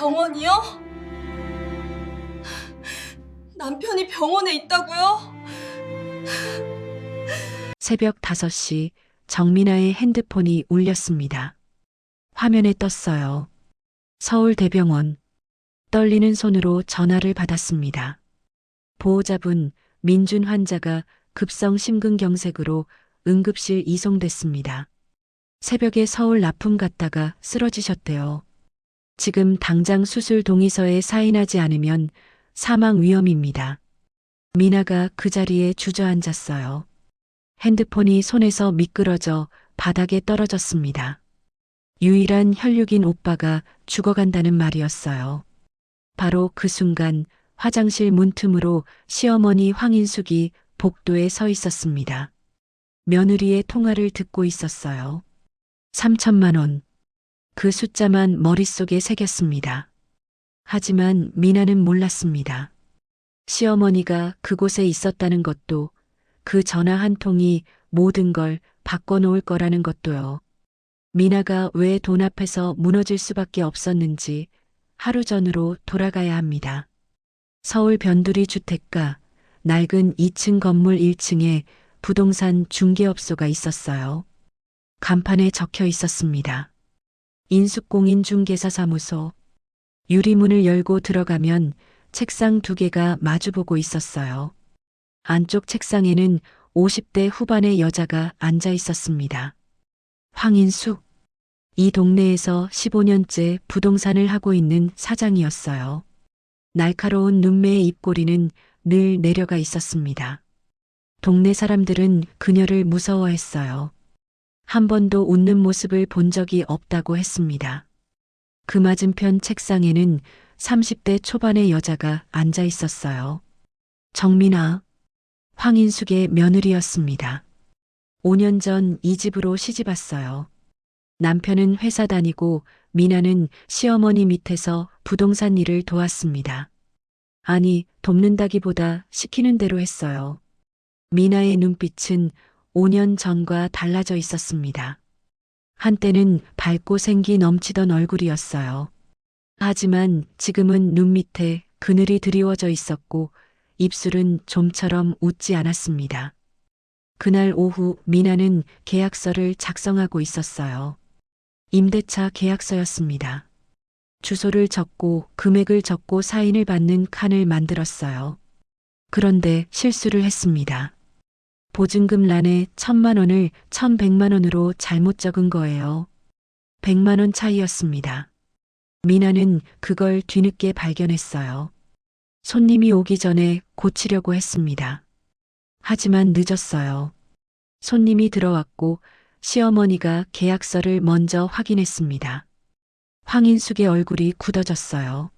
병원이요? 남편이 병원에 있다고요? 새벽 5시 정민아의 핸드폰이 울렸습니다. 화면에 떴어요. 서울대병원. 떨리는 손으로 전화를 받았습니다. 보호자분 민준 환자가 급성 심근경색으로 응급실 이송됐습니다. 새벽에 서울 납품 갔다가 쓰러지셨대요. 지금 당장 수술 동의서에 사인하지 않으면 사망 위험입니다. 미나가 그 자리에 주저앉았어요. 핸드폰이 손에서 미끄러져 바닥에 떨어졌습니다. 유일한 혈육인 오빠가 죽어간다는 말이었어요. 바로 그 순간 화장실 문틈으로 시어머니 황인숙이 복도에 서 있었습니다. 며느리의 통화를 듣고 있었어요. 3천만 원. 그 숫자만 머릿속에 새겼습니다. 하지만 미나는 몰랐습니다. 시어머니가 그곳에 있었다는 것도, 그 전화 한 통이 모든 걸 바꿔놓을 거라는 것도요. 미나가 왜 돈 앞에서 무너질 수밖에 없었는지 하루 전으로 돌아가야 합니다. 서울 변두리 주택가, 낡은 2층 건물 1층에 부동산 중개업소가 있었어요. 간판에 적혀 있었습니다. 인숙공인중개사 사무소. 유리문을 열고 들어가면 책상 2개가 마주보고 있었어요. 안쪽 책상에는 50대 후반의 여자가 앉아 있었습니다. 황인숙. 이 동네에서 15년째 부동산을 하고 있는 사장이었어요. 날카로운 눈매의 입꼬리는 늘 내려가 있었습니다. 동네 사람들은 그녀를 무서워했어요. 한 번도 웃는 모습을 본 적이 없다고 했습니다. 그 맞은편 책상에는 30대 초반의 여자가 앉아 있었어요. 정민아. 황인숙의 며느리였습니다. 5년 전 이 집으로 시집 왔어요. 남편은 회사 다니고 미나는 시어머니 밑에서 부동산 일을 도왔습니다. 아니, 돕는다기보다 시키는 대로 했어요. 미나의 눈빛은 5년 전과 달라져 있었습니다. 한때는 밝고 생기 넘치던 얼굴이었어요. 하지만 지금은 눈 밑에 그늘이 드리워져 있었고 입술은 좀처럼 웃지 않았습니다. 그날 오후 미나는 계약서를 작성하고 있었어요. 임대차 계약서였습니다. 주소를 적고 금액을 적고 사인을 받는 칸을 만들었어요. 그런데 실수를 했습니다. 보증금란에 1,000만 원을 1,100만 원으로 잘못 적은 거예요. 100만 원 차이였습니다. 미나는 그걸 뒤늦게 발견했어요. 손님이 오기 전에 고치려고 했습니다. 하지만 늦었어요. 손님이 들어왔고 시어머니가 계약서를 먼저 확인했습니다. 황인숙의 얼굴이 굳어졌어요.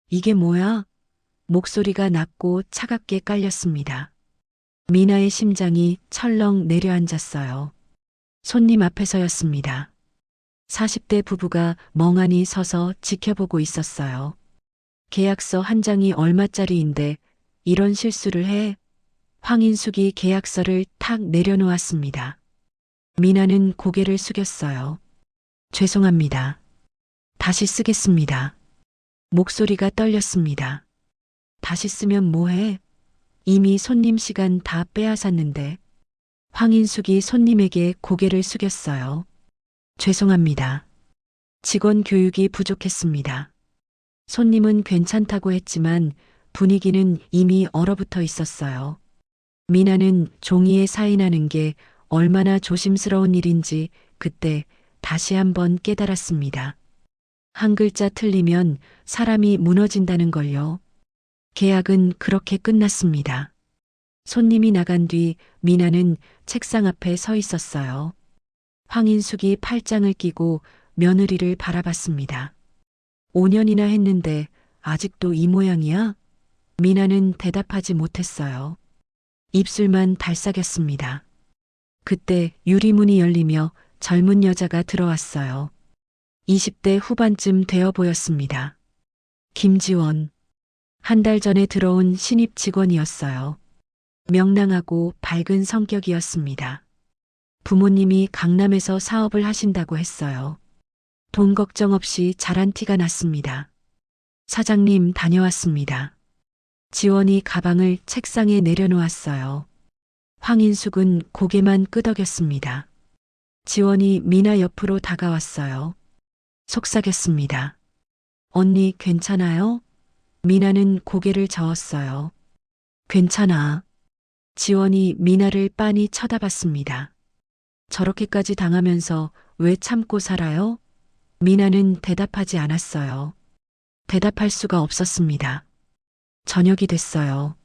이게 뭐야? 목소리가 낮고 차갑게 깔렸습니다. 미나의 심장이 철렁 내려앉았어요. 손님 앞에서였습니다. 40대 부부가 멍하니 서서 지켜보고 있었어요. 계약서 한 장이 얼마짜리인데 이런 실수를 해? 황인숙이 계약서를 탁 내려놓았습니다. 미나는 고개를 숙였어요. 죄송합니다. 다시 쓰겠습니다. 목소리가 떨렸습니다. 다시 쓰면 뭐해? 이미 손님 시간 다 빼앗았는데. 황인숙이 손님에게 고개를 숙였어요. 죄송합니다. 직원 교육이 부족했습니다. 손님은 괜찮다고 했지만 분위기는 이미 얼어붙어 있었어요. 미나는 종이에 사인하는 게 얼마나 조심스러운 일인지 그때 다시 한번 깨달았습니다. 한 글자 틀리면 사람이 무너진다는 걸요. 계약은 그렇게 끝났습니다. 손님이 나간 뒤 미나는 책상 앞에 서 있었어요. 황인숙이 팔짱을 끼고 며느리를 바라봤습니다. 5년이나 했는데 아직도 이 모양이야? 미나는 대답하지 못했어요. 입술만 달싹였습니다. 그때 유리문이 열리며 젊은 여자가 들어왔어요. 20대 후반쯤 되어 보였습니다. 김지원. 한 달 전에 들어온 신입 직원이었어요. 명랑하고 밝은 성격이었습니다. 부모님이 강남에서 사업을 하신다고 했어요. 돈 걱정 없이 잘한 티가 났습니다. 사장님 다녀왔습니다. 지원이 가방을 책상에 내려놓았어요. 황인숙은 고개만 끄덕였습니다. 지원이 미나 옆으로 다가왔어요. 속삭였습니다. 언니 괜찮아요? 미나는 고개를 저었어요. 괜찮아. 지원이 미나를 빤히 쳐다봤습니다. 저렇게까지 당하면서 왜 참고 살아요? 미나는 대답하지 않았어요. 대답할 수가 없었습니다. 저녁이 됐어요.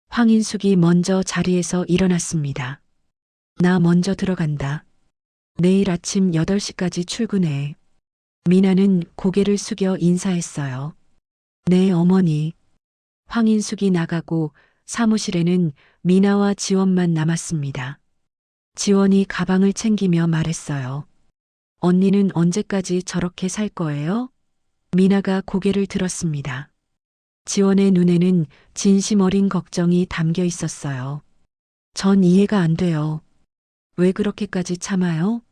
황인숙이 먼저 자리에서 일어났습니다. 나 먼저 들어간다. 내일 아침 8시까지 출근해. 미나는 고개를 숙여 인사했어요. 네, 어머니. 황인숙이 나가고 사무실에는 미나와 지원만 남았습니다. 지원이 가방을 챙기며 말했어요. 언니는 언제까지 저렇게 살 거예요? 미나가 고개를 들었습니다. 지원의 눈에는 진심 어린 걱정이 담겨 있었어요. 전 이해가 안 돼요. 왜 그렇게까지 참아요?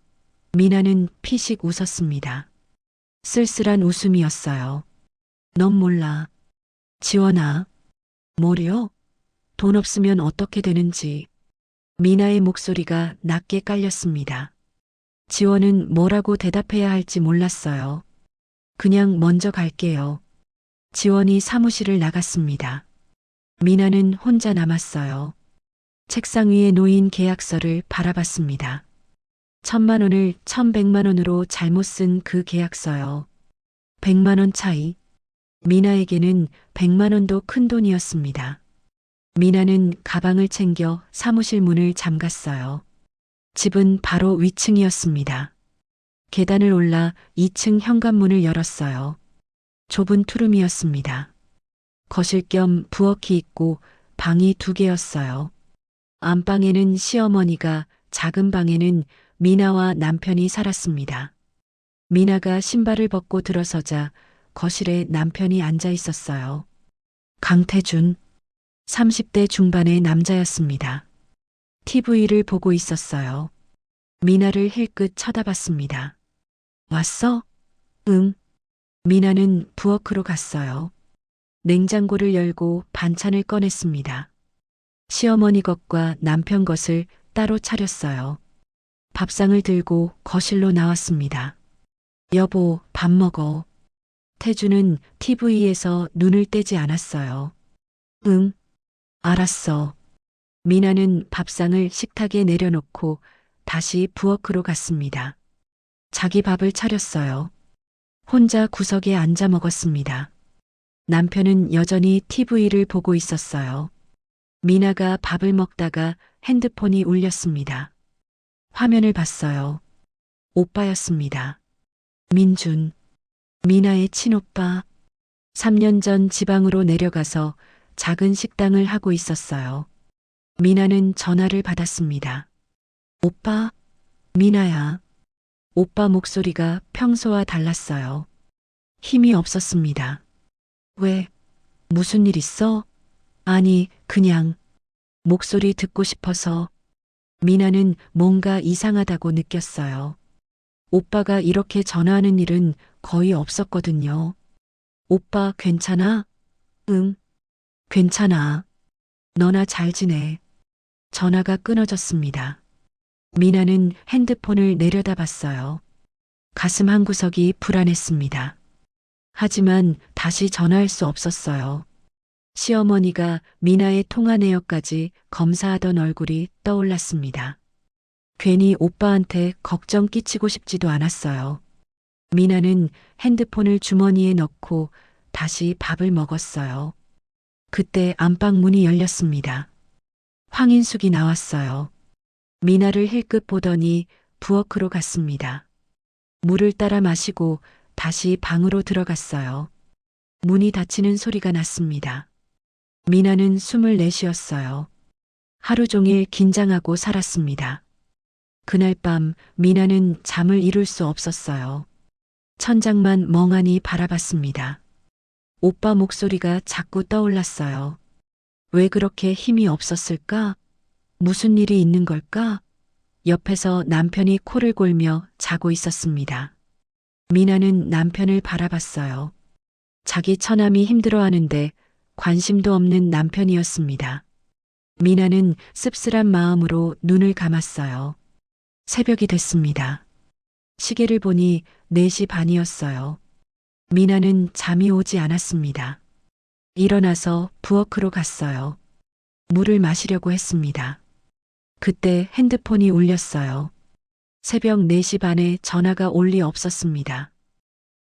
미나는 피식 웃었습니다. 쓸쓸한 웃음이었어요. 넌 몰라. 지원아. 뭐래요? 돈 없으면 어떻게 되는지. 미나의 목소리가 낮게 깔렸습니다. 지원은 뭐라고 대답해야 할지 몰랐어요. 그냥 먼저 갈게요. 지원이 사무실을 나갔습니다. 미나는 혼자 남았어요. 책상 위에 놓인 계약서를 바라봤습니다. 1,000만 원을 1,100만 원으로 잘못 쓴 그 계약서요. 100만 원 차이. 미나에게는 100만 원도 큰 돈이었습니다. 미나는 가방을 챙겨 사무실 문을 잠갔어요. 집은 바로 위층이었습니다. 계단을 올라 2층 현관문을 열었어요. 좁은 투룸이었습니다. 거실 겸 부엌이 있고 방이 2개였어요. 안방에는 시어머니가, 작은 방에는 미나와 남편이 살았습니다. 미나가 신발을 벗고 들어서자 거실에 남편이 앉아 있었어요. 강태준, 30대 중반의 남자였습니다. TV를 보고 있었어요. 미나를 힐끗 쳐다봤습니다. 왔어? 응. 미나는 부엌으로 갔어요. 냉장고를 열고 반찬을 꺼냈습니다. 시어머니 것과 남편 것을 따로 차렸어요. 밥상을 들고 거실로 나왔습니다. 여보, 밥 먹어. 태주는 TV에서 눈을 떼지 않았어요. 응, 알았어. 미나는 밥상을 식탁에 내려놓고 다시 부엌으로 갔습니다. 자기 밥을 차렸어요. 혼자 구석에 앉아 먹었습니다. 남편은 여전히 TV를 보고 있었어요. 미나가 밥을 먹다가 핸드폰이 울렸습니다. 화면을 봤어요. 오빠였습니다. 민준, 미나의 친오빠. 3년 전 지방으로 내려가서 작은 식당을 하고 있었어요. 미나는 전화를 받았습니다. 오빠, 미나야. 오빠 목소리가 평소와 달랐어요. 힘이 없었습니다. 왜? 무슨 일 있어? 아니, 그냥 목소리 듣고 싶어서. 미나는 뭔가 이상하다고 느꼈어요. 오빠가 이렇게 전화하는 일은 거의 없었거든요. 오빠 괜찮아? 응, 괜찮아. 너나 잘 지내. 전화가 끊어졌습니다. 미나는 핸드폰을 내려다봤어요. 가슴 한구석이 불안했습니다. 하지만 다시 전화할 수 없었어요. 시어머니가 미나의 통화 내역까지 검사하던 얼굴이 떠올랐습니다. 괜히 오빠한테 걱정 끼치고 싶지도 않았어요. 미나는 핸드폰을 주머니에 넣고 다시 밥을 먹었어요. 그때 안방 문이 열렸습니다. 황인숙이 나왔어요. 미나를 힐끗 보더니 부엌으로 갔습니다. 물을 따라 마시고 다시 방으로 들어갔어요. 문이 닫히는 소리가 났습니다. 미나는 숨을 내쉬었어요. 하루 종일 긴장하고 살았습니다. 그날 밤 미나는 잠을 이룰 수 없었어요. 천장만 멍하니 바라봤습니다. 오빠 목소리가 자꾸 떠올랐어요. 왜 그렇게 힘이 없었을까? 무슨 일이 있는 걸까? 옆에서 남편이 코를 골며 자고 있었습니다. 미나는 남편을 바라봤어요. 자기 처남이 힘들어하는데 관심도 없는 남편이었습니다. 미나는 씁쓸한 마음으로 눈을 감았어요. 새벽이 됐습니다. 시계를 보니 4시 반이었어요. 미나는 잠이 오지 않았습니다. 일어나서 부엌으로 갔어요. 물을 마시려고 했습니다. 그때 핸드폰이 울렸어요. 새벽 4시 반에 전화가 올 리 없었습니다.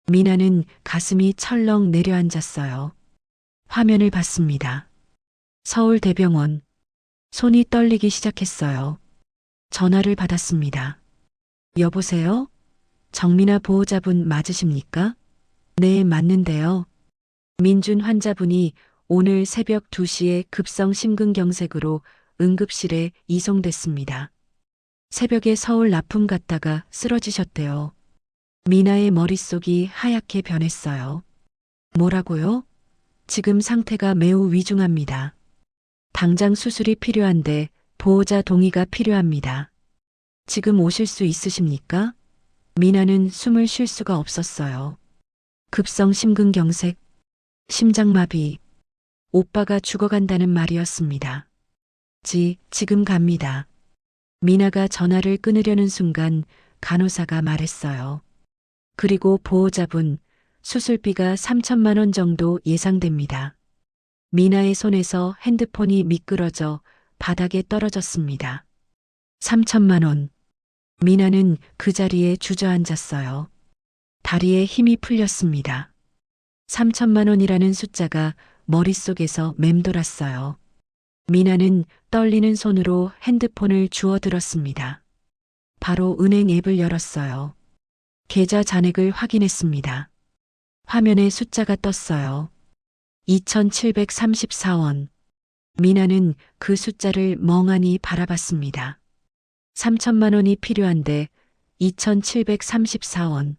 미나는 가슴이 철렁 내려앉았어요. 화면을 봤습니다. 서울대병원. 손이 떨리기 시작했어요. 전화를 받았습니다. 여보세요? 정민아 보호자분 맞으십니까? 네, 맞는데요. 민준 환자분이 오늘 새벽 2시에 급성 심근경색으로 응급실에 이송됐습니다. 새벽에 서울 납품 갔다가 쓰러지셨대요. 미나의 머릿속이 하얗게 변했어요. 뭐라고요? 지금 상태가 매우 위중합니다. 당장 수술이 필요한데 보호자 동의가 필요합니다. 지금 오실 수 있으십니까? 미나는 숨을 쉴 수가 없었어요. 급성 심근경색, 심장마비, 오빠가 죽어간다는 말이었습니다. 지금 갑니다. 미나가 전화를 끊으려는 순간 간호사가 말했어요. 그리고 보호자분, 수술비가 3천만 원 정도 예상됩니다. 미나의 손에서 핸드폰이 미끄러져 바닥에 떨어졌습니다. 3천만 원. 미나는 그 자리에 주저앉았어요. 다리에 힘이 풀렸습니다. 3천만 원이라는 숫자가 머릿속에서 맴돌았어요. 미나는 떨리는 손으로 핸드폰을 주워 들었습니다. 바로 은행 앱을 열었어요. 계좌 잔액을 확인했습니다. 화면에 숫자가 떴어요. 2,734원. 미나는 그 숫자를 멍하니 바라봤습니다. 3천만 원이 필요한데 2,734원.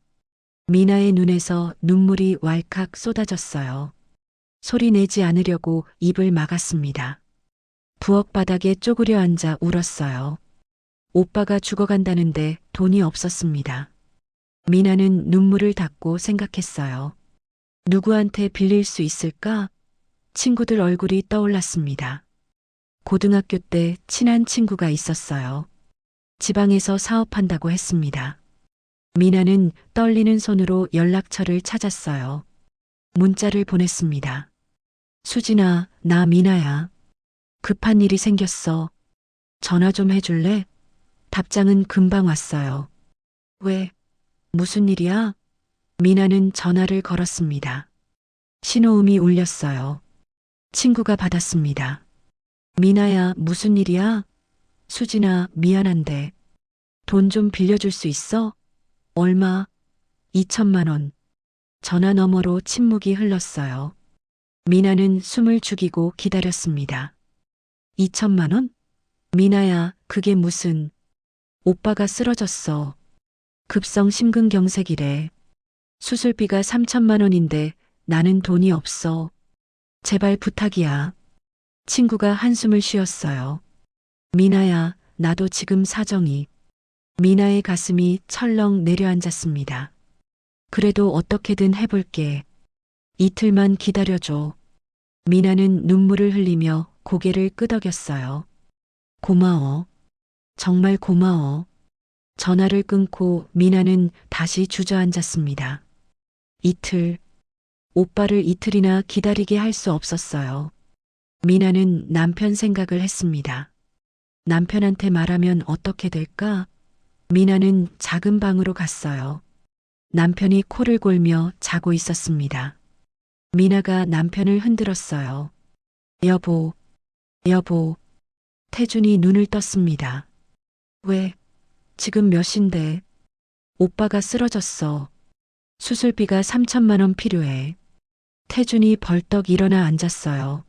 미나의 눈에서 눈물이 왈칵 쏟아졌어요. 소리 내지 않으려고 입을 막았습니다. 부엌 바닥에 쪼그려 앉아 울었어요. 오빠가 죽어간다는데 돈이 없었습니다. 미나는 눈물을 닦고 생각했어요. 누구한테 빌릴 수 있을까? 친구들 얼굴이 떠올랐습니다. 고등학교 때 친한 친구가 있었어요. 지방에서 사업한다고 했습니다. 미나는 떨리는 손으로 연락처를 찾았어요. 문자를 보냈습니다. 수진아, 나 미나야. 급한 일이 생겼어. 전화 좀 해줄래? 답장은 금방 왔어요. 왜? 무슨 일이야? 미나는 전화를 걸었습니다. 신호음이 울렸어요. 친구가 받았습니다. 미나야, 무슨 일이야? 수진아, 미안한데. 돈 좀 빌려줄 수 있어? 얼마? 2천만 원. 전화 너머로 침묵이 흘렀어요. 미나는 숨을 죽이고 기다렸습니다. 2천만 원? 미나야, 그게 무슨... 오빠가 쓰러졌어. 급성 심근경색이래. 수술비가 3천만 원인데 나는 돈이 없어. 제발 부탁이야. 친구가 한숨을 쉬었어요. 미나야, 나도 지금 사정이... 미나의 가슴이 철렁 내려앉았습니다. 그래도 어떻게든 해볼게. 이틀만 기다려줘. 미나는 눈물을 흘리며 고개를 끄덕였어요. 고마워. 정말 고마워. 전화를 끊고 미나는 다시 주저앉았습니다. 이틀. 오빠를 이틀이나 기다리게 할 수 없었어요. 미나는 남편 생각을 했습니다. 남편한테 말하면 어떻게 될까? 미나는 작은 방으로 갔어요. 남편이 코를 골며 자고 있었습니다. 미나가 남편을 흔들었어요. 여보, 여보. 태준이 눈을 떴습니다. 왜? 지금 몇 시인데? 오빠가 쓰러졌어. 수술비가 3천만 원 필요해. 태준이 벌떡 일어나 앉았어요.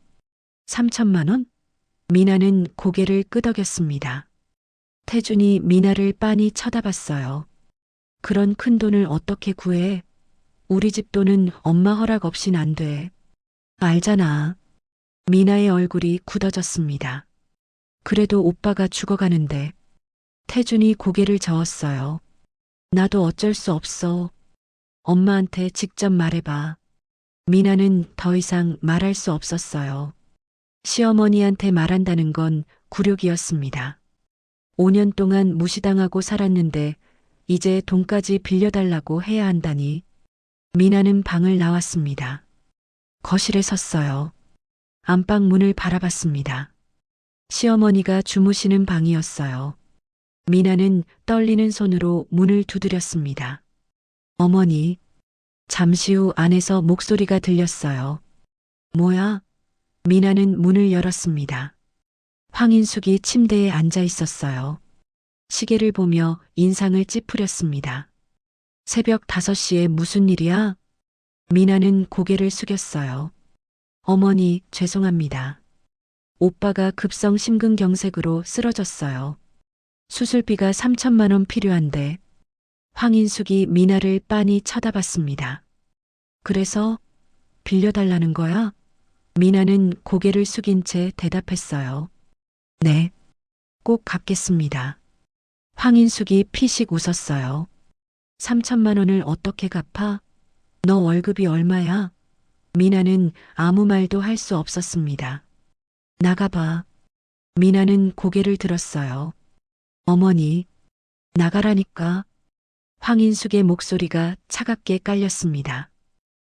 3천만 원? 미나는 고개를 끄덕였습니다. 태준이 미나를 빤히 쳐다봤어요. 그런 큰 돈을 어떻게 구해? 우리 집 돈은 엄마 허락 없인 안 돼. 알잖아. 미나의 얼굴이 굳어졌습니다. 그래도 오빠가 죽어가는데. 태준이 고개를 저었어요. 나도 어쩔 수 없어. 엄마한테 직접 말해봐. 미나는 더 이상 말할 수 없었어요. 시어머니한테 말한다는 건 굴욕이었습니다. 5년 동안 무시당하고 살았는데 이제 돈까지 빌려달라고 해야 한다니. 미나는 방을 나왔습니다. 거실에 섰어요. 안방 문을 바라봤습니다. 시어머니가 주무시는 방이었어요. 미나는 떨리는 손으로 문을 두드렸습니다. 어머니. 잠시 후 안에서 목소리가 들렸어요. 뭐야? 미나는 문을 열었습니다. 황인숙이 침대에 앉아 있었어요. 시계를 보며 인상을 찌푸렸습니다. 새벽 5시에 무슨 일이야? 미나는 고개를 숙였어요. 어머니, 죄송합니다. 오빠가 급성 심근경색으로 쓰러졌어요. 수술비가 3천만 원 필요한데. 황인숙이 미나를 빤히 쳐다봤습니다. 그래서 빌려달라는 거야? 미나는 고개를 숙인 채 대답했어요. 네, 꼭 갚겠습니다. 황인숙이 피식 웃었어요. 3천만 원을 어떻게 갚아? 너 월급이 얼마야? 미나는 아무 말도 할 수 없었습니다. 나가봐. 미나는 고개를 들었어요. 어머니, 나가라니까. 황인숙의 목소리가 차갑게 깔렸습니다.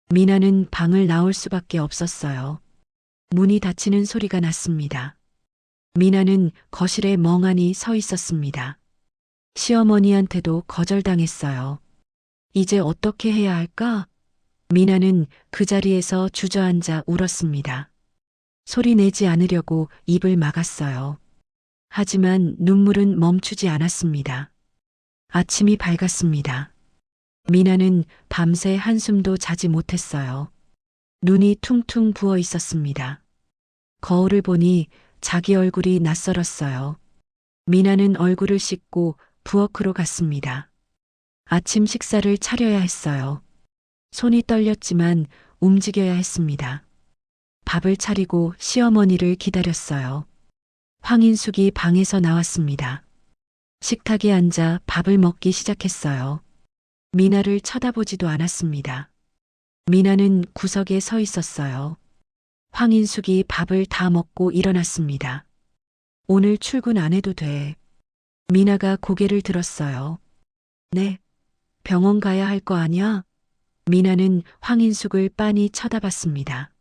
미나는 방을 나올 수밖에 없었어요. 문이 닫히는 소리가 났습니다. 미나는 거실에 멍하니 서 있었습니다. 시어머니한테도 거절당했어요. 이제 어떻게 해야 할까? 미나는 그 자리에서 주저앉아 울었습니다. 소리 내지 않으려고 입을 막았어요. 하지만 눈물은 멈추지 않았습니다. 아침이 밝았습니다. 미나는 밤새 한숨도 자지 못했어요. 눈이 퉁퉁 부어 있었습니다. 거울을 보니 자기 얼굴이 낯설었어요. 미나는 얼굴을 씻고 부엌으로 갔습니다. 아침 식사를 차려야 했어요. 손이 떨렸지만 움직여야 했습니다. 밥을 차리고 시어머니를 기다렸어요. 황인숙이 방에서 나왔습니다. 식탁에 앉아 밥을 먹기 시작했어요. 미나를 쳐다보지도 않았습니다. 미나는 구석에 서 있었어요. 황인숙이 밥을 다 먹고 일어났습니다. 오늘 출근 안 해도 돼. 미나가 고개를 들었어요. 네, 병원 가야 할 거 아니야? 미나는 황인숙을 빤히 쳐다봤습니다.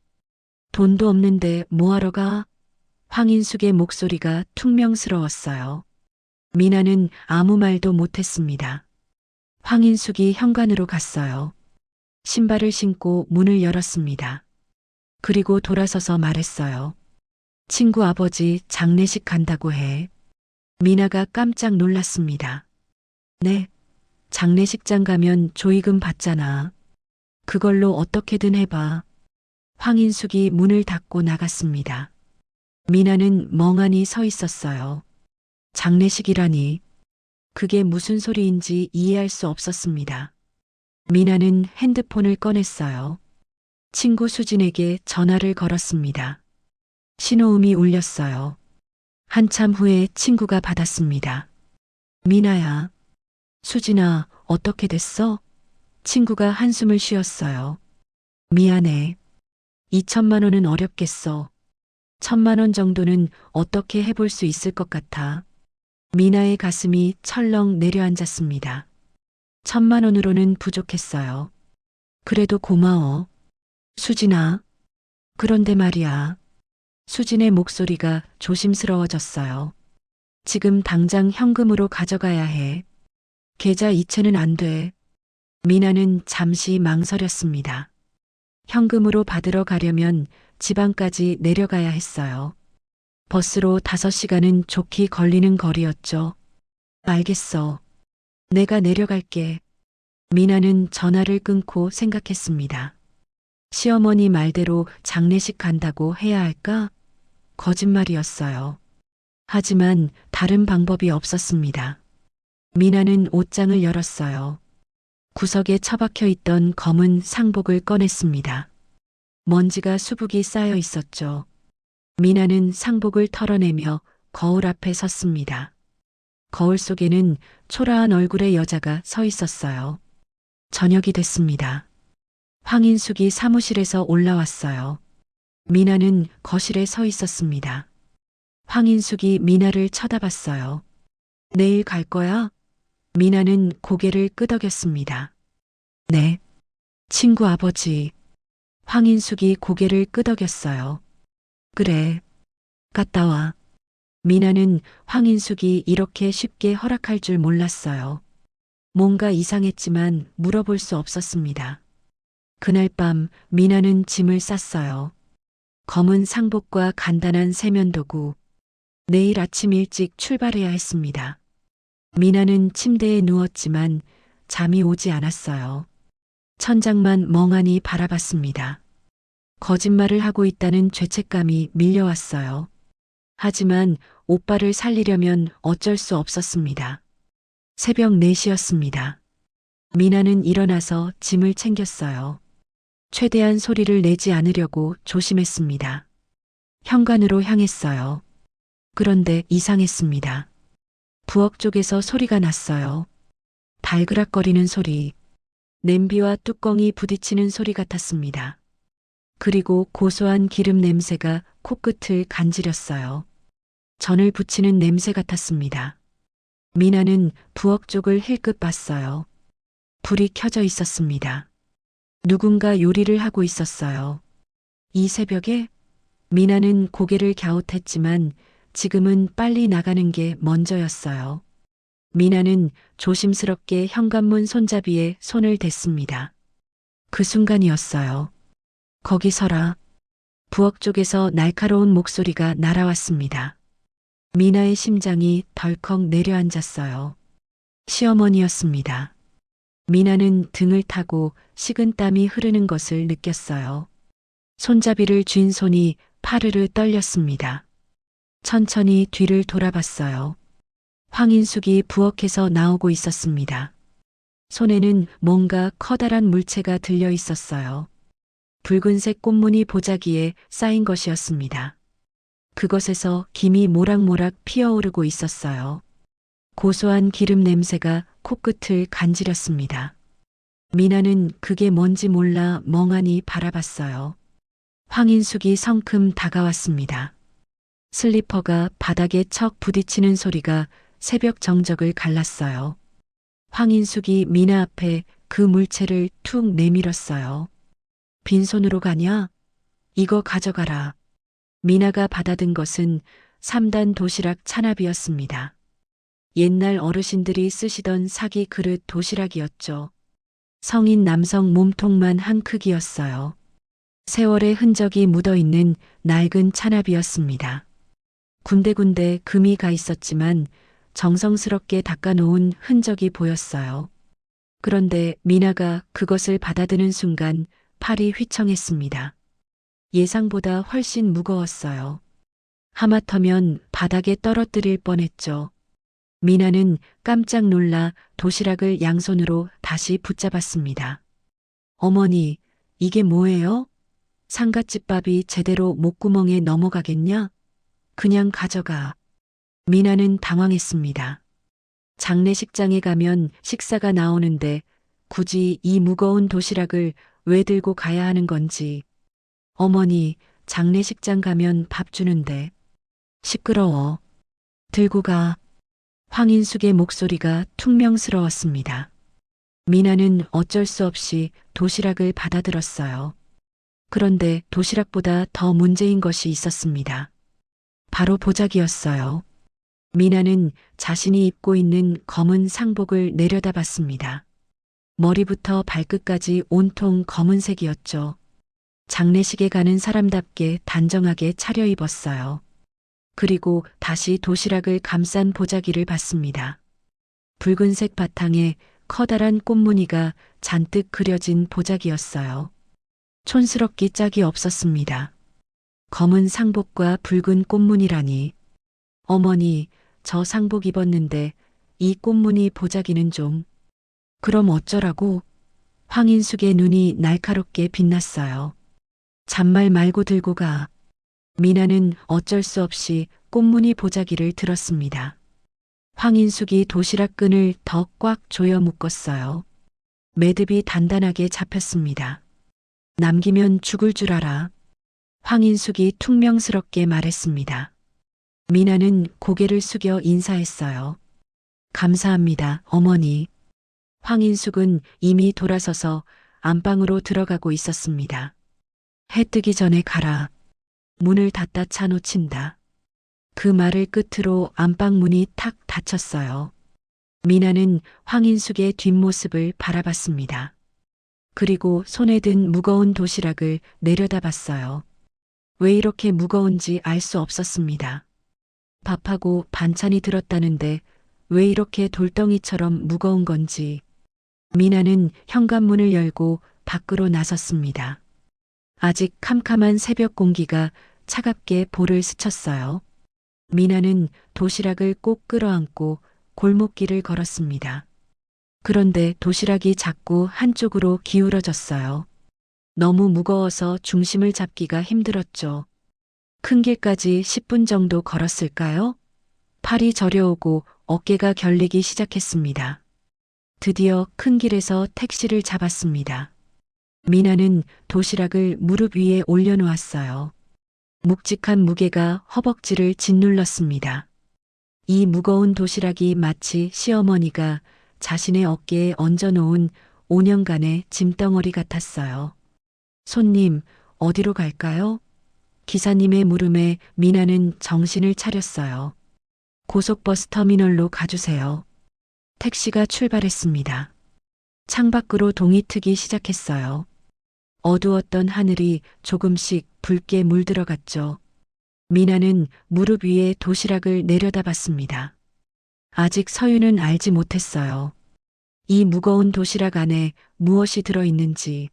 돈도 없는데 뭐하러 가? 황인숙의 목소리가 퉁명스러웠어요. 미나는 아무 말도 못했습니다. 황인숙이 현관으로 갔어요. 신발을 신고 문을 열었습니다. 그리고 돌아서서 말했어요. 친구 아버지 장례식 간다고 해. 미나가 깜짝 놀랐습니다. 네, 장례식장 가면 조의금 받잖아. 그걸로 어떻게든 해봐. 황인숙이 문을 닫고 나갔습니다. 미나는 멍하니 서 있었어요. 장례식이라니. 그게 무슨 소리인지 이해할 수 없었습니다. 미나는 핸드폰을 꺼냈어요. 친구 수진에게 전화를 걸었습니다. 신호음이 울렸어요. 한참 후에 친구가 받았습니다. 미나야. 수진아, 어떻게 됐어? 친구가 한숨을 쉬었어요. 미안해. 2천만 원은 어렵겠어. 1,000만 원 정도는 어떻게 해볼 수 있을 것 같아. 미나의 가슴이 철렁 내려앉았습니다. 1,000만 원으로는 부족했어요. 그래도 고마워. 수진아. 그런데 말이야. 수진의 목소리가 조심스러워졌어요. 지금 당장 현금으로 가져가야 해. 계좌 이체는 안 돼. 미나는 잠시 망설였습니다. 현금으로 받으러 가려면 지방까지 내려가야 했어요. 버스로 5시간은 좋게 걸리는 거리였죠. 알겠어. 내가 내려갈게. 미나는 전화를 끊고 생각했습니다. 시어머니 말대로 장례식 간다고 해야 할까? 거짓말이었어요. 하지만 다른 방법이 없었습니다. 미나는 옷장을 열었어요. 구석에 처박혀 있던 검은 상복을 꺼냈습니다. 먼지가 수북이 쌓여 있었죠. 미나는 상복을 털어내며 거울 앞에 섰습니다. 거울 속에는 초라한 얼굴의 여자가 서 있었어요. 저녁이 됐습니다. 황인숙이 사무실에서 올라왔어요. 미나는 거실에 서 있었습니다. 황인숙이 미나를 쳐다봤어요. 내일 갈 거야? 미나는 고개를 끄덕였습니다. 네. 친구 아버지. 황인숙이 고개를 끄덕였어요. 그래. 갔다 와. 미나는 황인숙이 이렇게 쉽게 허락할 줄 몰랐어요. 뭔가 이상했지만 물어볼 수 없었습니다. 그날 밤 미나는 짐을 쌌어요. 검은 상복과 간단한 세면도구. 내일 아침 일찍 출발해야 했습니다. 미나는 침대에 누웠지만 잠이 오지 않았어요. 천장만 멍하니 바라봤습니다. 거짓말을 하고 있다는 죄책감이 밀려왔어요. 하지만 오빠를 살리려면 어쩔 수 없었습니다. 새벽 4시였습니다. 미나는 일어나서 짐을 챙겼어요. 최대한 소리를 내지 않으려고 조심했습니다. 현관으로 향했어요. 그런데 이상했습니다. 부엌 쪽에서 소리가 났어요. 달그락거리는 소리, 냄비와 뚜껑이 부딪히는 소리 같았습니다. 그리고 고소한 기름 냄새가 코끝을 간지렸어요. 전을 부치는 냄새 같았습니다. 미나는 부엌 쪽을 힐끗 봤어요. 불이 켜져 있었습니다. 누군가 요리를 하고 있었어요. 이 새벽에? 미나는 고개를 갸웃했지만 지금은 빨리 나가는 게 먼저였어요. 미나는 조심스럽게 현관문 손잡이에 손을 댔습니다. 그 순간이었어요. 거기 서라. 부엌 쪽에서 날카로운 목소리가 날아왔습니다. 미나의 심장이 덜컥 내려앉았어요. 시어머니였습니다. 미나는 등을 타고 식은땀이 흐르는 것을 느꼈어요. 손잡이를 쥔 손이 파르르 떨렸습니다. 천천히 뒤를 돌아봤어요. 황인숙이 부엌에서 나오고 있었습니다. 손에는 뭔가 커다란 물체가 들려 있었어요. 붉은색 꽃무늬 보자기에 쌓인 것이었습니다. 그것에서 김이 모락모락 피어오르고 있었어요. 고소한 기름 냄새가 코끝을 간지렸습니다. 미나는 그게 뭔지 몰라 멍하니 바라봤어요. 황인숙이 성큼 다가왔습니다. 슬리퍼가 바닥에 척 부딪히는 소리가 새벽 정적을 갈랐어요. 황인숙이 미나 앞에 그 물체를 툭 내밀었어요. 빈손으로 가냐? 이거 가져가라. 미나가 받아든 것은 3단 도시락 찬압이었습니다. 옛날 어르신들이 쓰시던 사기 그릇 도시락이었죠. 성인 남성 몸통만 한 크기였어요. 세월의 흔적이 묻어있는 낡은 찬압이었습니다. 군데군데 금이 가 있었지만 정성스럽게 닦아놓은 흔적이 보였어요. 그런데 미나가 그것을 받아드는 순간 팔이 휘청했습니다. 예상보다 훨씬 무거웠어요. 하마터면 바닥에 떨어뜨릴 뻔했죠. 미나는 깜짝 놀라 도시락을 양손으로 다시 붙잡았습니다. 어머니, 이게 뭐예요? 상갓집밥이 제대로 목구멍에 넘어가겠냐? 그냥 가져가. 미나는 당황했습니다. 장례식장에 가면 식사가 나오는데 굳이 이 무거운 도시락을 왜 들고 가야 하는 건지. 어머니, 장례식장 가면 밥 주는데. 시끄러워. 들고 가. 황인숙의 목소리가 퉁명스러웠습니다. 미나는 어쩔 수 없이 도시락을 받아들었어요. 그런데 도시락보다 더 문제인 것이 있었습니다. 바로 보자기였어요. 미나는 자신이 입고 있는 검은 상복을 내려다봤습니다. 머리부터 발끝까지 온통 검은색이었죠. 장례식에 가는 사람답게 단정하게 차려입었어요. 그리고 다시 도시락을 감싼 보자기를 봤습니다. 붉은색 바탕에 커다란 꽃무늬가 잔뜩 그려진 보자기였어요. 촌스럽기 짝이 없었습니다. 검은 상복과 붉은 꽃무늬라니. 어머니, 저 상복 입었는데 이 꽃무늬 보자기는 좀. 그럼 어쩌라고? 황인숙의 눈이 날카롭게 빛났어요. 잔말 말고 들고 가. 미나는 어쩔 수 없이 꽃무늬 보자기를 들었습니다. 황인숙이 도시락 끈을 더 꽉 조여 묶었어요. 매듭이 단단하게 잡혔습니다. 남기면 죽을 줄 알아. 황인숙이 퉁명스럽게 말했습니다. 미나는 고개를 숙여 인사했어요. 감사합니다, 어머니. 황인숙은 이미 돌아서서 안방으로 들어가고 있었습니다. 해 뜨기 전에 가라. 문을 닫다 차 놓친다. 그 말을 끝으로 안방 문이 탁 닫혔어요. 미나는 황인숙의 뒷모습을 바라봤습니다. 그리고 손에 든 무거운 도시락을 내려다봤어요. 왜 이렇게 무거운지 알 수 없었습니다. 밥하고 반찬이 들었다는데 왜 이렇게 돌덩이처럼 무거운 건지. 미나는 현관문을 열고 밖으로 나섰습니다. 아직 캄캄한 새벽 공기가 차갑게 볼을 스쳤어요. 미나는 도시락을 꼭 끌어안고 골목길을 걸었습니다. 그런데 도시락이 자꾸 한쪽으로 기울어졌어요. 너무 무거워서 중심을 잡기가 힘들었죠. 큰 길까지 10분 정도 걸었을까요? 팔이 저려오고 어깨가 결리기 시작했습니다. 드디어 큰 길에서 택시를 잡았습니다. 미나는 도시락을 무릎 위에 올려놓았어요. 묵직한 무게가 허벅지를 짓눌렀습니다. 이 무거운 도시락이 마치 시어머니가 자신의 어깨에 얹어놓은 5년간의 짐덩어리 같았어요. 손님, 어디로 갈까요? 기사님의 물음에 미나는 정신을 차렸어요. 고속버스 터미널로 가주세요. 택시가 출발했습니다. 창밖으로 동이 트기 시작했어요. 어두웠던 하늘이 조금씩 붉게 물들어갔죠. 미나는 무릎 위에 도시락을 내려다봤습니다. 아직 서유는 알지 못했어요. 이 무거운 도시락 안에 무엇이 들어있는지.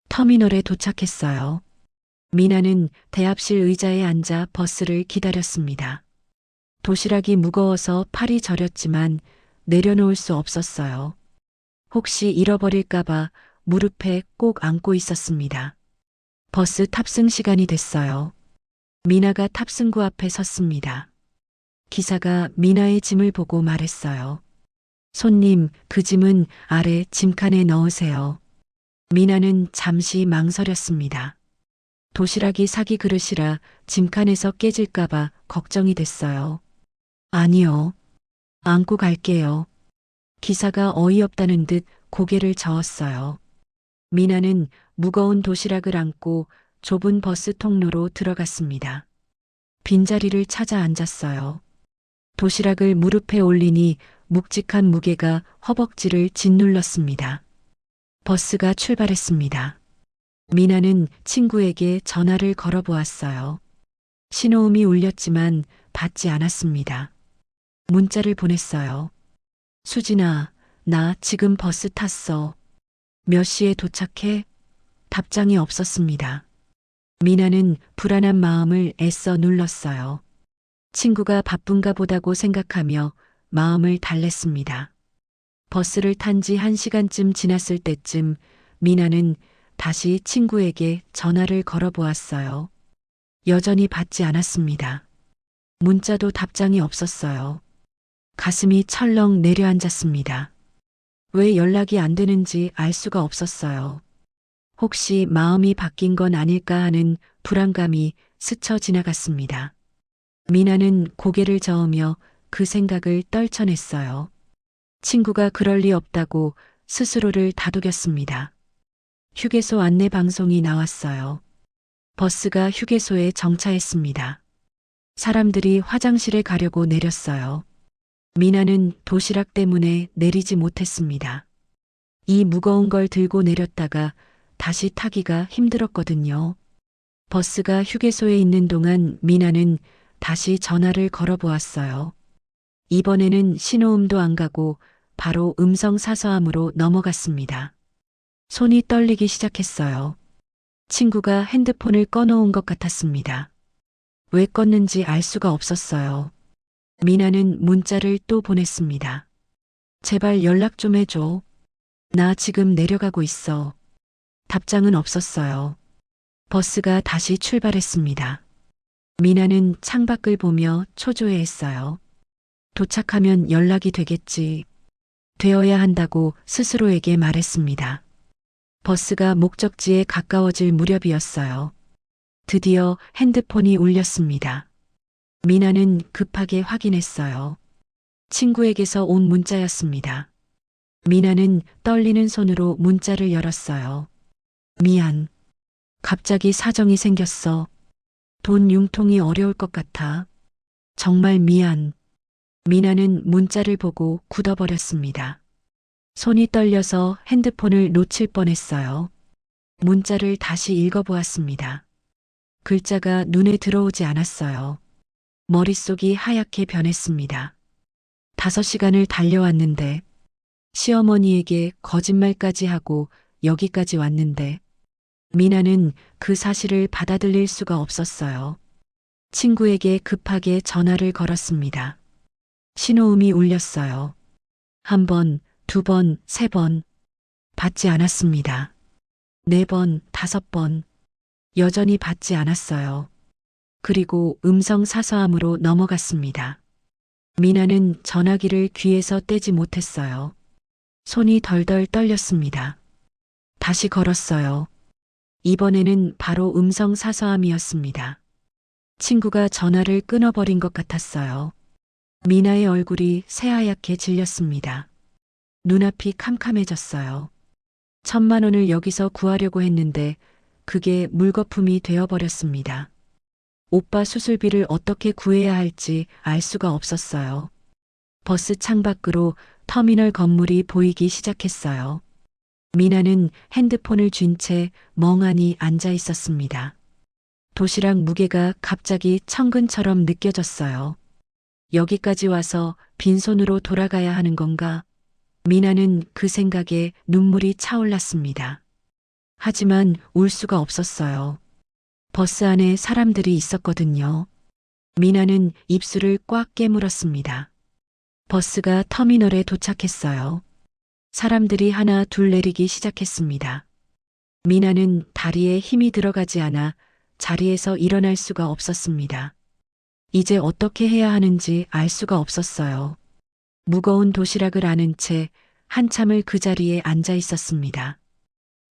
터미널에 도착했어요. 미나는 대합실 의자에 앉아 버스를 기다렸습니다. 도시락이 무거워서 팔이 저렸지만 내려놓을 수 없었어요. 혹시 잃어버릴까봐 무릎에 꼭 안고 있었습니다. 버스 탑승 시간이 됐어요. 미나가 탑승구 앞에 섰습니다. 기사가 미나의 짐을 보고 말했어요. 손님, 그 짐은 아래 짐칸에 넣으세요. 미나는 잠시 망설였습니다. 도시락이 사기 그릇이라 짐칸에서 깨질까봐 걱정이 됐어요. 아니요. 안고 갈게요. 기사가 어이없다는 듯 고개를 저었어요. 미나는 무거운 도시락을 안고 좁은 버스 통로로 들어갔습니다. 빈자리를 찾아 앉았어요. 도시락을 무릎에 올리니 묵직한 무게가 허벅지를 짓눌렀습니다. 버스가 출발했습니다. 미나는 친구에게 전화를 걸어보았어요. 신호음이 울렸지만 받지 않았습니다. 문자를 보냈어요. 수진아, 나 지금 버스 탔어. 몇 시에 도착해? 답장이 없었습니다. 미나는 불안한 마음을 애써 눌렀어요. 친구가 바쁜가 보다고 생각하며 마음을 달랬습니다. 버스를 탄 지 1시간쯤 지났을 때쯤 미나는 다시 친구에게 전화를 걸어보았어요. 여전히 받지 않았습니다. 문자도 답장이 없었어요. 가슴이 철렁 내려앉았습니다. 왜 연락이 안 되는지 알 수가 없었어요. 혹시 마음이 바뀐 건 아닐까 하는 불안감이 스쳐 지나갔습니다. 미나는 고개를 저으며 그 생각을 떨쳐냈어요. 친구가 그럴 리 없다고 스스로를 다독였습니다. 휴게소 안내 방송이 나왔어요. 버스가 휴게소에 정차했습니다. 사람들이 화장실에 가려고 내렸어요. 미나는 도시락 때문에 내리지 못했습니다. 이 무거운 걸 들고 내렸다가 다시 타기가 힘들었거든요. 버스가 휴게소에 있는 동안 미나는 다시 전화를 걸어보았어요. 이번에는 신호음도 안 가고 바로 음성 사서함으로 넘어갔습니다. 손이 떨리기 시작했어요. 친구가 핸드폰을 꺼놓은 것 같았습니다. 왜 껐는지 알 수가 없었어요. 미나는 문자를 또 보냈습니다. 제발 연락 좀 해줘. 나 지금 내려가고 있어. 답장은 없었어요. 버스가 다시 출발했습니다. 미나는 창밖을 보며 초조해했어요. 도착하면 연락이 되겠지. 되어야 한다고 스스로에게 말했습니다. 버스가 목적지에 가까워질 무렵이었어요. 드디어 핸드폰이 울렸습니다. 미나는 급하게 확인했어요. 친구에게서 온 문자였습니다. 미나는 떨리는 손으로 문자를 열었어요. 미안. 갑자기 사정이 생겼어. 돈 융통이 어려울 것 같아. 정말 미안. 미나는 문자를 보고 굳어버렸습니다. 손이 떨려서 핸드폰을 놓칠 뻔했어요. 문자를 다시 읽어보았습니다. 글자가 눈에 들어오지 않았어요. 머릿속이 하얗게 변했습니다. 5시간을 달려왔는데, 시어머니에게 거짓말까지 하고 여기까지 왔는데, 미나는 그 사실을 받아들일 수가 없었어요. 친구에게 급하게 전화를 걸었습니다. 신호음이 울렸어요. 1번, 2번, 3번. 받지 않았습니다. 4번, 5번. 여전히 받지 않았어요. 그리고 음성 사서함으로 넘어갔습니다. 미나는 전화기를 귀에서 떼지 못했어요. 손이 덜덜 떨렸습니다. 다시 걸었어요. 이번에는 바로 음성 사서함이었습니다. 친구가 전화를 끊어버린 것 같았어요. 미나의 얼굴이 새하얗게 질렸습니다. 눈앞이 캄캄해졌어요. 1,000만 원을 여기서 구하려고 했는데 그게 물거품이 되어버렸습니다. 오빠 수술비를 어떻게 구해야 할지 알 수가 없었어요. 버스 창밖으로 터미널 건물이 보이기 시작했어요. 미나는 핸드폰을 쥔 채 멍하니 앉아 있었습니다. 도시락 무게가 갑자기 천근처럼 느껴졌어요. 여기까지 와서 빈손으로 돌아가야 하는 건가? 미나는 그 생각에 눈물이 차올랐습니다. 하지만 울 수가 없었어요. 버스 안에 사람들이 있었거든요. 미나는 입술을 꽉 깨물었습니다. 버스가 터미널에 도착했어요. 사람들이 하나 둘 내리기 시작했습니다. 미나는 다리에 힘이 들어가지 않아 자리에서 일어날 수가 없었습니다. 이제 어떻게 해야 하는지 알 수가 없었어요. 무거운 도시락을 안은 채 한참을 그 자리에 앉아 있었습니다.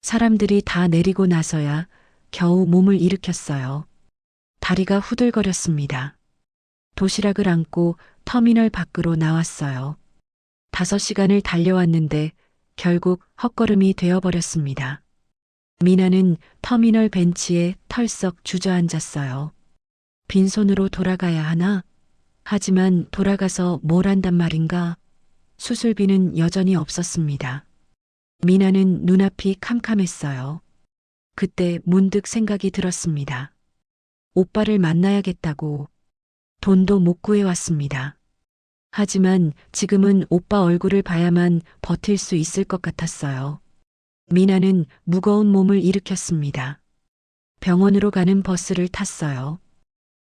사람들이 다 내리고 나서야 겨우 몸을 일으켰어요. 다리가 후들거렸습니다. 도시락을 안고 터미널 밖으로 나왔어요. 5시간을 달려왔는데 결국 헛걸음이 되어버렸습니다. 미나는 터미널 벤치에 털썩 주저앉았어요. 빈손으로 돌아가야 하나? 하지만 돌아가서 뭘 한단 말인가? 수술비는 여전히 없었습니다. 미나는 눈앞이 캄캄했어요. 그때 문득 생각이 들었습니다. 오빠를 만나야겠다고. 돈도 못 구해왔습니다. 하지만 지금은 오빠 얼굴을 봐야만 버틸 수 있을 것 같았어요. 미나는 무거운 몸을 일으켰습니다. 병원으로 가는 버스를 탔어요.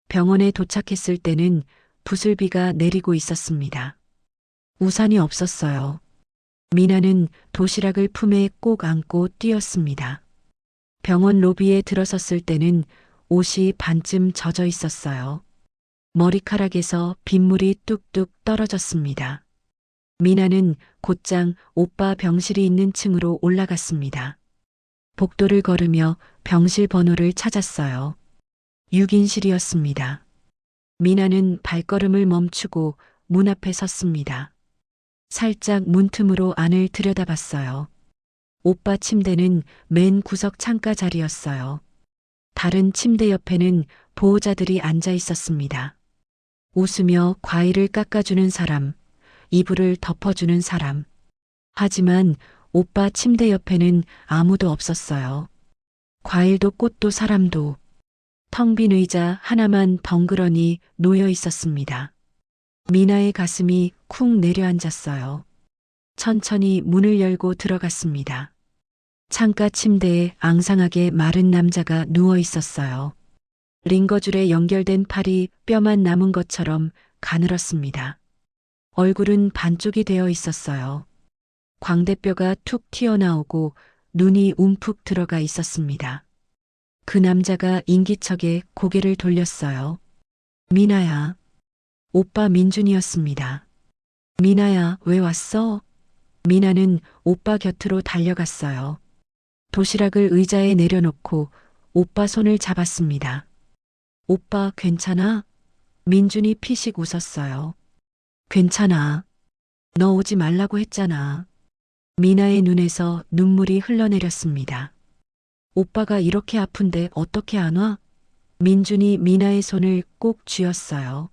병원에 도착했을 때는 부슬비가 내리고 있었습니다. 우산이 없었어요. 미나는 도시락을 품에 꼭 안고 뛰었습니다. 병원 로비에 들어섰을 때는 옷이 반쯤 젖어 있었어요. 머리카락에서 빗물이 뚝뚝 떨어졌습니다. 미나는 곧장 오빠 병실이 있는 층으로 올라갔습니다. 복도를 걸으며 병실 번호를 찾았어요. 6인실이었습니다. 미나는 발걸음을 멈추고 문 앞에 섰습니다. 살짝 문틈으로 안을 들여다봤어요. 오빠 침대는 맨 구석 창가 자리였어요. 다른 침대 옆에는 보호자들이 앉아 있었습니다. 웃으며 과일을 깎아주는 사람, 이불을 덮어주는 사람. 하지만 오빠 침대 옆에는 아무도 없었어요. 과일도 꽃도 사람도. 텅 빈 의자 하나만 덩그러니 놓여 있었습니다. 미나의 가슴이 쿵 내려앉았어요. 천천히 문을 열고 들어갔습니다. 창가 침대에 앙상하게 마른 남자가 누워 있었어요. 링거줄에 연결된 팔이 뼈만 남은 것처럼 가늘었습니다. 얼굴은 반쪽이 되어 있었어요. 광대뼈가 툭 튀어나오고 눈이 움푹 들어가 있었습니다. 그 남자가 인기척에 고개를 돌렸어요. 미나야. 오빠 민준이었습니다. 미나야, 왜 왔어? 미나는 오빠 곁으로 달려갔어요. 도시락을 의자에 내려놓고 오빠 손을 잡았습니다. 오빠 괜찮아? 민준이 피식 웃었어요. 괜찮아. 너 오지 말라고 했잖아. 미나의 눈에서 눈물이 흘러내렸습니다. 오빠가 이렇게 아픈데 어떻게 안 와? 민준이 미나의 손을 꼭 쥐었어요.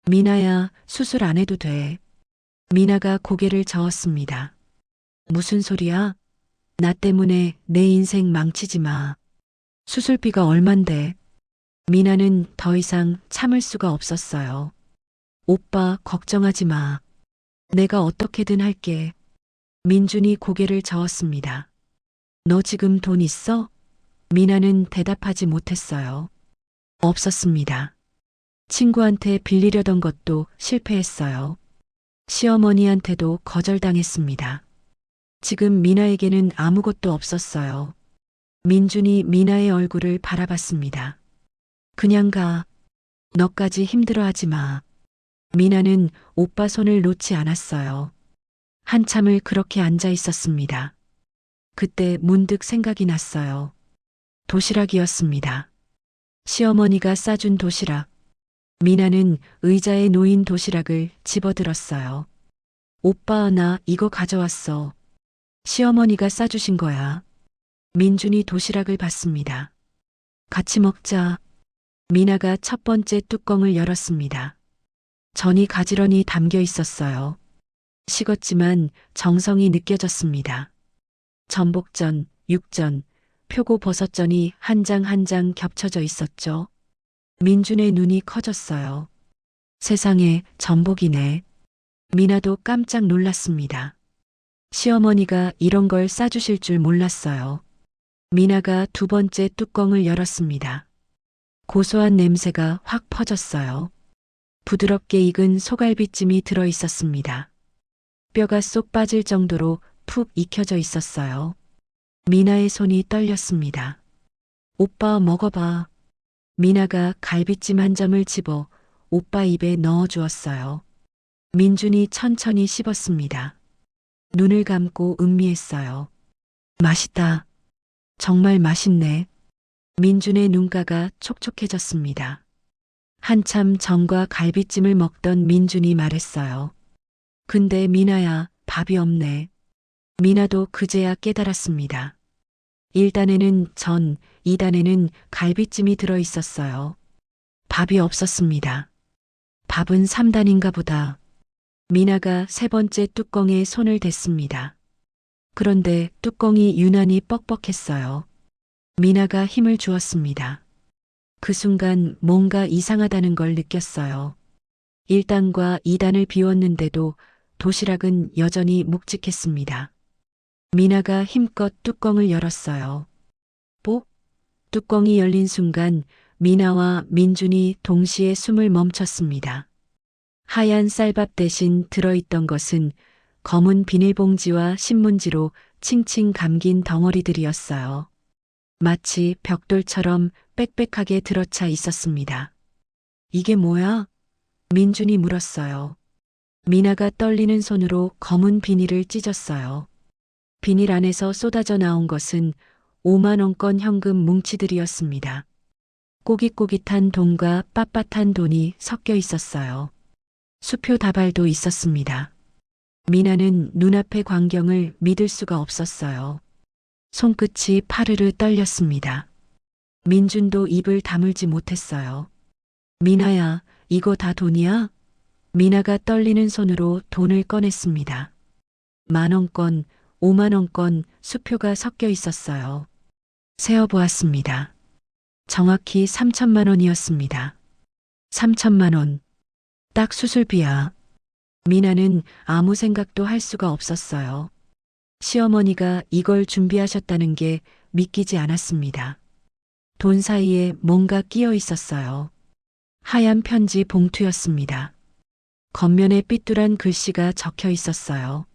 미나야, 수술 안 해도 돼. 미나가 고개를 저었습니다. 무슨 소리야? 나 때문에 내 인생 망치지 마. 수술비가 얼만데. 미나는 더 이상 참을 수가 없었어요. 오빠, 걱정하지 마. 내가 어떻게든 할게. 민준이 고개를 저었습니다. 너 지금 돈 있어? 미나는 대답하지 못했어요. 없었습니다. 친구한테 빌리려던 것도 실패했어요. 시어머니한테도 거절당했습니다. 지금 미나에게는 아무것도 없었어요. 민준이 미나의 얼굴을 바라봤습니다. 그냥 가. 너까지 힘들어하지 마. 미나는 오빠 손을 놓지 않았어요. 한참을 그렇게 앉아 있었습니다. 그때 문득 생각이 났어요. 도시락이었습니다. 시어머니가 싸준 도시락. 미나는 의자에 놓인 도시락을 집어들었어요. 오빠, 나 이거 가져왔어. 시어머니가 싸주신 거야. 민준이 도시락을 받습니다. 같이 먹자. 미나가 첫 번째 뚜껑을 열었습니다. 전이 가지런히 담겨 있었어요. 식었지만 정성이 느껴졌습니다. 전복전, 육전, 표고버섯전이 한 장 한 장 겹쳐져 있었죠. 민준의 눈이 커졌어요. 세상에, 전복이네. 미나도 깜짝 놀랐습니다. 시어머니가 이런 걸 싸주실 줄 몰랐어요. 미나가 두 번째 뚜껑을 열었습니다. 고소한 냄새가 확 퍼졌어요. 부드럽게 익은 소갈비찜이 들어 있었습니다. 뼈가 쏙 빠질 정도로 푹 익혀져 있었어요. 미나의 손이 떨렸습니다. 오빠 먹어봐. 미나가 갈비찜 한 점을 집어 오빠 입에 넣어 주었어요. 민준이 천천히 씹었습니다. 눈을 감고 음미했어요. 맛있다. 정말 맛있네. 민준의 눈가가 촉촉해졌습니다. 한참 전과 갈비찜을 먹던 민준이 말했어요. 근데 미나야, 밥이 없네. 미나도 그제야 깨달았습니다. 1단에는 전, 2단에는 갈비찜이 들어 있었어요. 밥이 없었습니다. 밥은 3단인가 보다. 미나가 세 번째 뚜껑에 손을 댔습니다. 그런데 뚜껑이 유난히 뻑뻑했어요. 미나가 힘을 주었습니다. 그 순간 뭔가 이상하다는 걸 느꼈어요. 1단과 2단을 비웠는데도 도시락은 여전히 묵직했습니다. 미나가 힘껏 뚜껑을 열었어요. 뽁! 뚜껑이 열린 순간 미나와 민준이 동시에 숨을 멈췄습니다. 하얀 쌀밥 대신 들어있던 것은 검은 비닐봉지와 신문지로 칭칭 감긴 덩어리들이었어요. 마치 벽돌처럼 빽빽하게 들어차 있었습니다. 이게 뭐야? 민준이 물었어요. 미나가 떨리는 손으로 검은 비닐을 찢었어요. 비닐 안에서 쏟아져 나온 것은 5만 원권 현금 뭉치들이었습니다. 꼬깃꼬깃한 돈과 빳빳한 돈이 섞여 있었어요. 수표 다발도 있었습니다. 미나는 눈앞의 광경을 믿을 수가 없었어요. 손끝이 파르르 떨렸습니다. 민준도 입을 다물지 못했어요. 미나야, 이거 다 돈이야? 미나가 떨리는 손으로 돈을 꺼냈습니다. 10,000원권, 50,000원권 수표가 섞여 있었어요. 세어보았습니다. 정확히 3천만 원이었습니다. 3천만 원. 딱 수술비야. 미나는 아무 생각도 할 수가 없었어요. 시어머니가 이걸 준비하셨다는 게 믿기지 않았습니다. 돈 사이에 뭔가 끼어 있었어요. 하얀 편지 봉투였습니다. 겉면에 삐뚤한 글씨가 적혀 있었어요.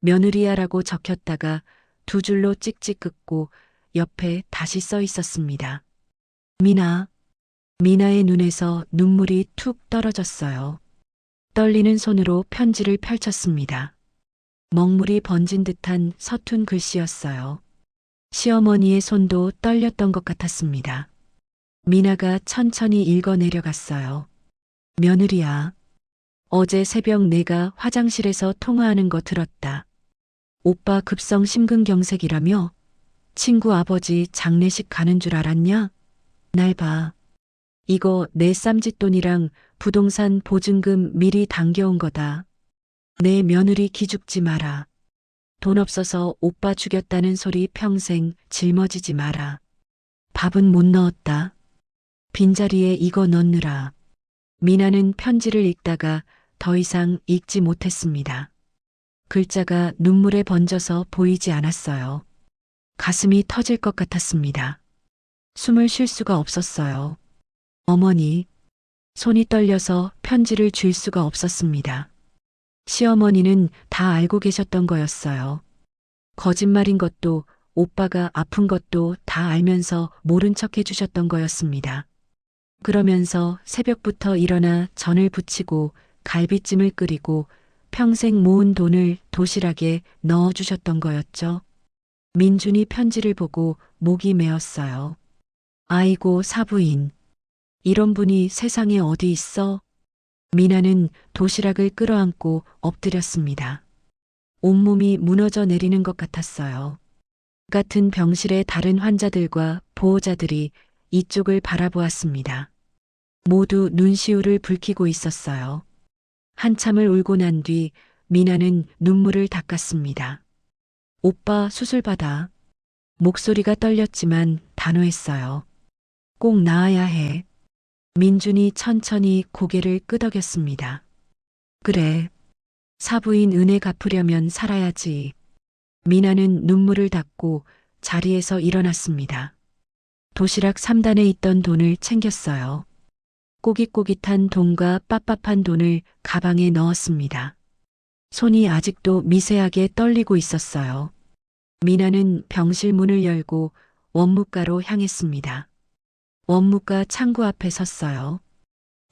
며느리야라고 적혔다가 두 줄로 찍찍 긋고 옆에 다시 써 있었습니다. 미나. 미나의 눈에서 눈물이 툭 떨어졌어요. 떨리는 손으로 편지를 펼쳤습니다. 먹물이 번진 듯한 서툰 글씨였어요. 시어머니의 손도 떨렸던 것 같았습니다. 미나가 천천히 읽어 내려갔어요. 며느리야, 어제 새벽 내가 화장실에서 통화하는 거 들었다. 오빠 급성 심근경색이라며? 친구 아버지 장례식 가는 줄 알았냐? 날 봐. 이거 내 쌈짓돈이랑 부동산 보증금 미리 당겨온 거다. 내 며느리 기죽지 마라. 돈 없어서 오빠 죽였다는 소리 평생 짊어지지 마라. 밥은 못 넣었다. 빈자리에 이거 넣느라. 미나는 편지를 읽다가 더 이상 읽지 못했습니다. 글자가 눈물에 번져서 보이지 않았어요. 가슴이 터질 것 같았습니다. 숨을 쉴 수가 없었어요. 어머니, 손이 떨려서 편지를 줄 수가 없었습니다. 시어머니는 다 알고 계셨던 거였어요. 거짓말인 것도 오빠가 아픈 것도 다 알면서 모른 척 해주셨던 거였습니다. 그러면서 새벽부터 일어나 전을 부치고 갈비찜을 끓이고 평생 모은 돈을 도시락에 넣어주셨던 거였죠. 민준이 편지를 보고 목이 메었어요. 아이고 사부인, 이런 분이 세상에 어디 있어? 미나는 도시락을 끌어안고 엎드렸습니다. 온몸이 무너져 내리는 것 같았어요. 같은 병실의 다른 환자들과 보호자들이 이쪽을 바라보았습니다. 모두 눈시울을 붉히고 있었어요. 한참을 울고 난 뒤 미나는 눈물을 닦았습니다. 오빠 수술 받아. 목소리가 떨렸지만 단호했어요. 꼭 나아야 해. 민준이 천천히 고개를 끄덕였습니다. 그래. 사부인 은혜 갚으려면 살아야지. 미나는 눈물을 닦고 자리에서 일어났습니다. 도시락 3단에 있던 돈을 챙겼어요. 꼬깃꼬깃한 돈과 빳빳한 돈을 가방에 넣었습니다. 손이 아직도 미세하게 떨리고 있었어요. 미나는 병실 문을 열고 원무과로 향했습니다. 원무과 창구 앞에 섰어요.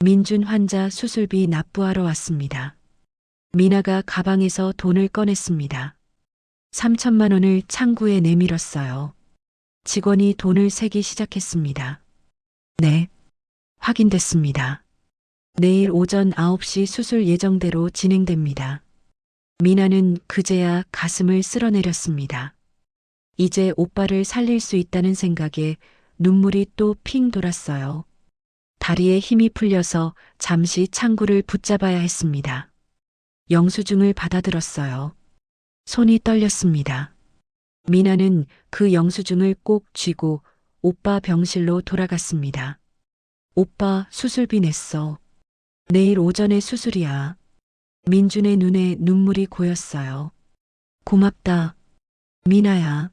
민준 환자 수술비 납부하러 왔습니다. 미나가 가방에서 돈을 꺼냈습니다. 3천만 원을 창구에 내밀었어요. 직원이 돈을 세기 시작했습니다. 네, 확인됐습니다. 내일 오전 9시 수술 예정대로 진행됩니다. 미나는 그제야 가슴을 쓸어내렸습니다. 이제 오빠를 살릴 수 있다는 생각에 눈물이 또 핑 돌았어요. 다리에 힘이 풀려서 잠시 창구를 붙잡아야 했습니다. 영수증을 받아들었어요. 손이 떨렸습니다. 미나는 그 영수증을 꼭 쥐고 오빠 병실로 돌아갔습니다. 오빠 수술비 냈어. 내일 오전에 수술이야. 민준의 눈에 눈물이 고였어요. 고맙다. 미나야.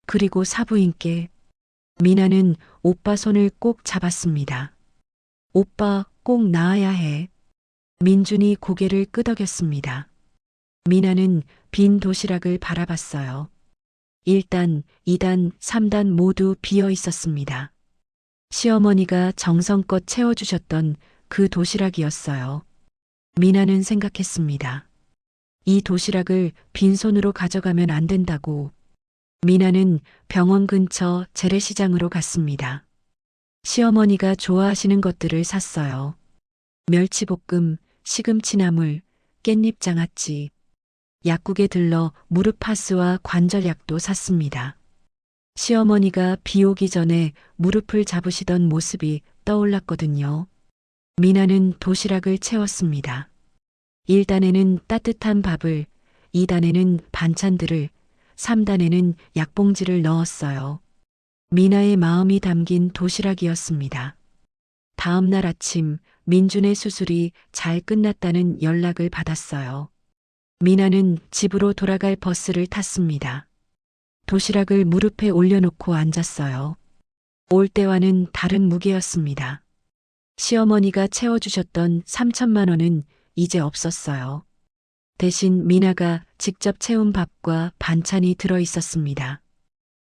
그리고 사부인께. 미나는 오빠 손을 꼭 잡았습니다. 오빠 꼭 나아야 해. 민준이 고개를 끄덕였습니다. 미나는 빈 도시락을 바라봤어요. 1단, 2단, 3단 모두 비어 있었습니다. 시어머니가 정성껏 채워주셨던 그 도시락이었어요. 미나는 생각했습니다. 이 도시락을 빈손으로 가져가면 안 된다고. 미나는 병원 근처 재래시장으로 갔습니다. 시어머니가 좋아하시는 것들을 샀어요. 멸치볶음, 시금치나물, 깻잎장아찌, 약국에 들러 무릎파스와 관절약도 샀습니다. 시어머니가 비 오기 전에 무릎을 잡으시던 모습이 떠올랐거든요. 미나는 도시락을 채웠습니다. 1단에는 따뜻한 밥을, 2단에는 반찬들을, 3단에는 약봉지를 넣었어요. 미나의 마음이 담긴 도시락이었습니다. 다음 날 아침 민준의 수술이 잘 끝났다는 연락을 받았어요. 미나는 집으로 돌아갈 버스를 탔습니다. 도시락을 무릎에 올려놓고 앉았어요. 올 때와는 다른 무게였습니다. 시어머니가 채워주셨던 3천만 원은 이제 없었어요. 대신 미나가 직접 채운 밥과 반찬이 들어 있었습니다.